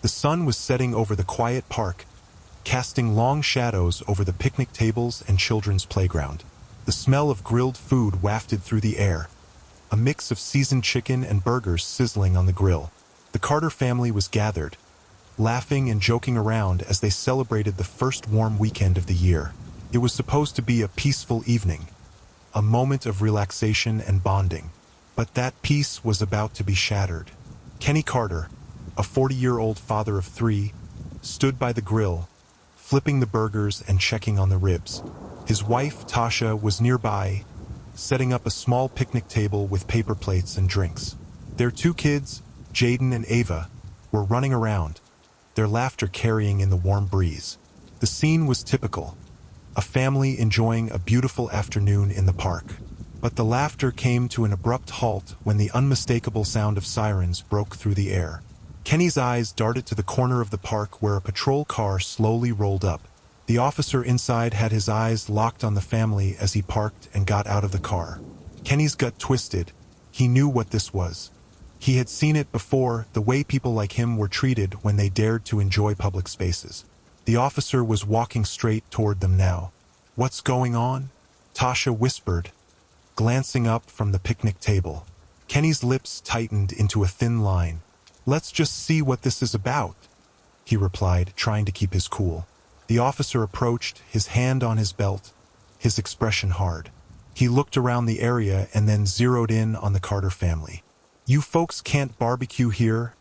The sun was setting over the quiet park, casting long shadows over the picnic tables and children's playground. The smell of grilled food wafted through the air, a mix of seasoned chicken and burgers sizzling on the grill. The Carter family was gathered, laughing and joking around as they celebrated the first warm weekend of the year. It was supposed to be a peaceful evening, a moment of relaxation and bonding. But that peace was about to be shattered. Kenny Carter, a 40-year-old father of 3, stood by the grill, flipping the burgers and checking on the ribs. His wife, Tasha, was nearby, setting up a small picnic table with paper plates and drinks. Their 2 kids, Jaden and Ava, were running around, their laughter carrying in the warm breeze. The scene was typical, a family enjoying a beautiful afternoon in the park. But the laughter came to an abrupt halt when the unmistakable sound of sirens broke through the air. Kenny's eyes darted to the corner of the park where a patrol car slowly rolled up. The officer inside had his eyes locked on the family as he parked and got out of the car. Kenny's gut twisted. He knew what this was. He had seen it before, the way people like him were treated when they dared to enjoy public spaces. The officer was walking straight toward them now. "What's going on?" Tasha whispered, glancing up from the picnic table. Kenny's lips tightened into a thin line. "Let's just see what this is about," he replied, trying to keep his cool. The officer approached, his hand on his belt, his expression hard. He looked around the area and then zeroed in on the Carter family. "You folks can't barbecue here,"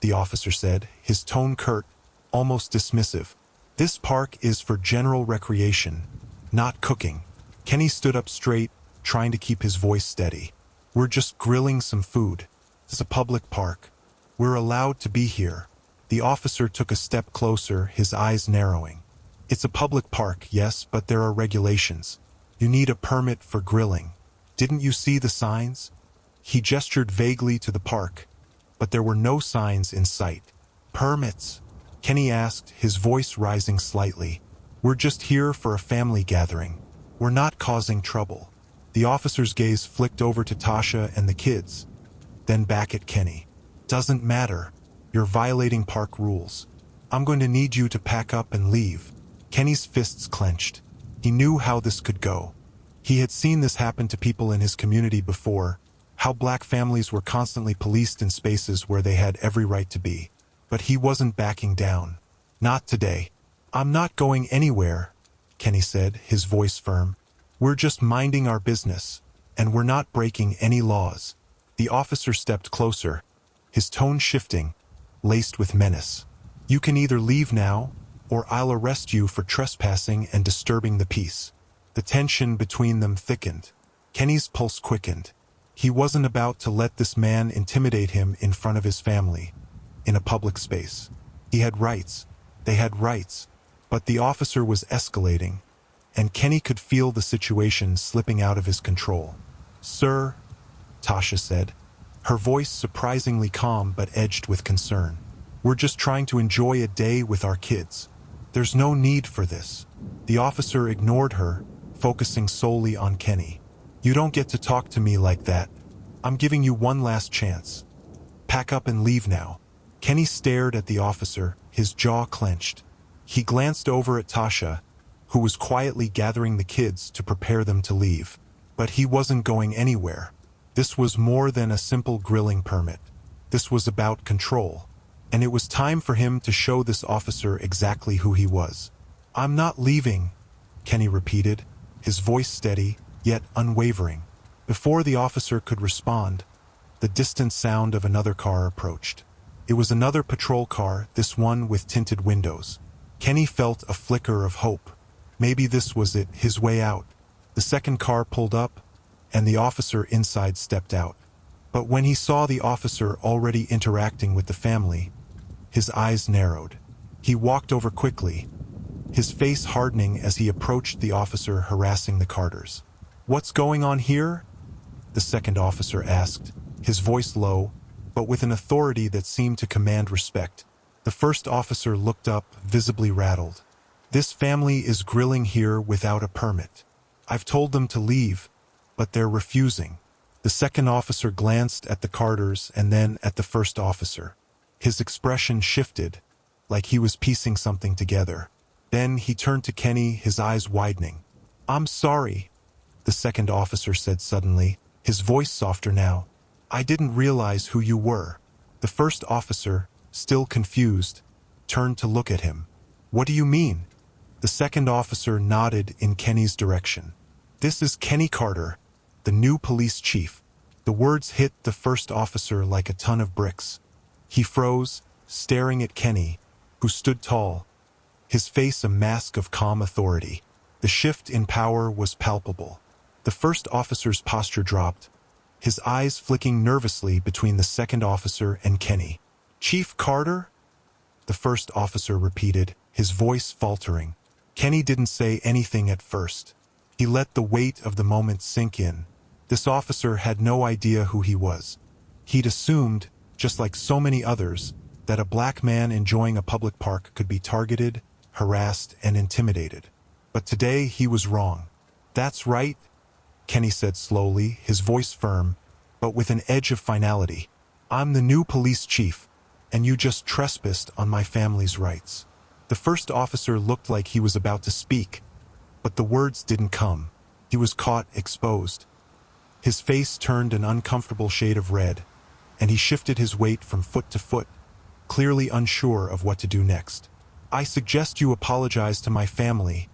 the officer said, his tone curt, almost dismissive. "This park is for general recreation, not cooking." Kenny stood up straight, trying to keep his voice steady. "We're just grilling some food. It's a public park. We're allowed to be here." The officer took a step closer, his eyes narrowing. "It's a public park, yes, but there are regulations. You need a permit for grilling. Didn't you see the signs?" He gestured vaguely to the park, but there were no signs in sight. "Permits?" Kenny asked, his voice rising slightly. "We're just here for a family gathering. We're not causing trouble." The officer's gaze flicked over to Tasha and the kids, then back at Kenny. "Doesn't matter. You're violating park rules. I'm going to need you to pack up and leave." Kenny's fists clenched. He knew how this could go. He had seen this happen to people in his community before, how black families were constantly policed in spaces where they had every right to be. But he wasn't backing down. "Not today." "I'm not going anywhere," Kenny said, his voice firm. "We're just minding our business, and we're not breaking any laws." The officer stepped closer, his tone shifting, laced with menace. "You can either leave now, or I'll arrest you for trespassing and disturbing the peace." The tension between them thickened. Kenny's pulse quickened. He wasn't about to let this man intimidate him in front of his family, in a public space. He had rights. They had rights. But the officer was escalating, and Kenny could feel the situation slipping out of his control. "Sir," Tasha said, her voice surprisingly calm but edged with concern. "We're just trying to enjoy a day with our kids. There's no need for this." The officer ignored her, focusing solely on Kenny. "You don't get to talk to me like that. I'm giving you one last chance. Pack up and leave now." Kenny stared at the officer, his jaw clenched. He glanced over at Tasha, who was quietly gathering the kids to prepare them to leave. But he wasn't going anywhere. This was more than a simple grilling permit. This was about control. And it was time for him to show this officer exactly who he was. "I'm not leaving," Kenny repeated, his voice steady, yet unwavering. Before the officer could respond, the distant sound of another car approached. It was another patrol car, this one with tinted windows. Kenny felt a flicker of hope. Maybe this was it, his way out. The second car pulled up, and the officer inside stepped out. But when he saw the officer already interacting with the family, his eyes narrowed. He walked over quickly, his face hardening as he approached the officer harassing the Carters. "What's going on here?" the second officer asked, his voice low, but with an authority that seemed to command respect. The first officer looked up, visibly rattled. "This family is grilling here without a permit. I've told them to leave, but they're refusing." The second officer glanced at the Carters and then at the first officer. His expression shifted, like he was piecing something together. Then he turned to Kenny, his eyes widening. "I'm sorry," the second officer said suddenly, his voice softer now. "I didn't realize who you were." The first officer, still confused, turned to look at him. "What do you mean?" The second officer nodded in Kenny's direction. "This is Kenny Carter, the new police chief." The words hit the first officer like a ton of bricks. He froze, staring at Kenny, who stood tall, his face a mask of calm authority. The shift in power was palpable. The first officer's posture dropped, his eyes flicking nervously between the second officer and Kenny. "Chief Carter?" the first officer repeated, his voice faltering. Kenny didn't say anything at first. He let the weight of the moment sink in. This officer had no idea who he was. He'd assumed, just like so many others, that a black man enjoying a public park could be targeted, harassed, and intimidated. But today he was wrong. "That's right," Kenny said slowly, his voice firm, but with an edge of finality. "I'm the new police chief, and you just trespassed on my family's rights." The first officer looked like he was about to speak, but the words didn't come. He was caught exposed. His face turned an uncomfortable shade of red, and he shifted his weight from foot to foot, clearly unsure of what to do next. "I suggest you apologize to my family,"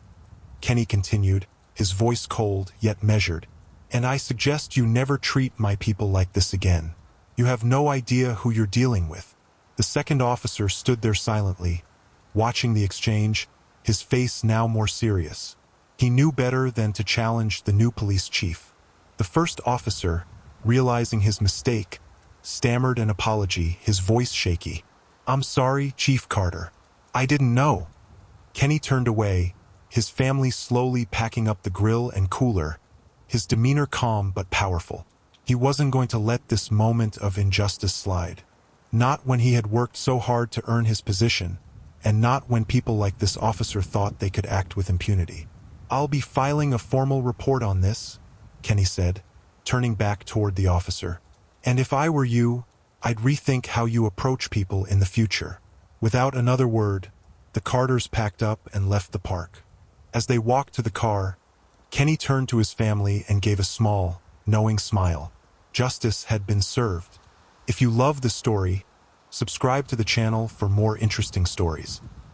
Kenny continued, his voice cold yet measured. "And I suggest you never treat my people like this again. You have no idea who you're dealing with." The second officer stood there silently, watching the exchange, his face now more serious. He knew better than to challenge the new police chief. The first officer, realizing his mistake, stammered an apology, his voice shaky. "I'm sorry, Chief Carter. I didn't know." Kenny turned away, his family slowly packing up the grill and cooler, his demeanor calm but powerful. He wasn't going to let this moment of injustice slide. Not when he had worked so hard to earn his position, and not when people like this officer thought they could act with impunity. "I'll be filing a formal report on this," Kenny said, turning back toward the officer. "And if I were you, I'd rethink how you approach people in the future." Without another word, the Carters packed up and left the park. As they walked to the car, Kenny turned to his family and gave a small, knowing smile. Justice had been served. If you love the story, subscribe to the channel for more interesting stories.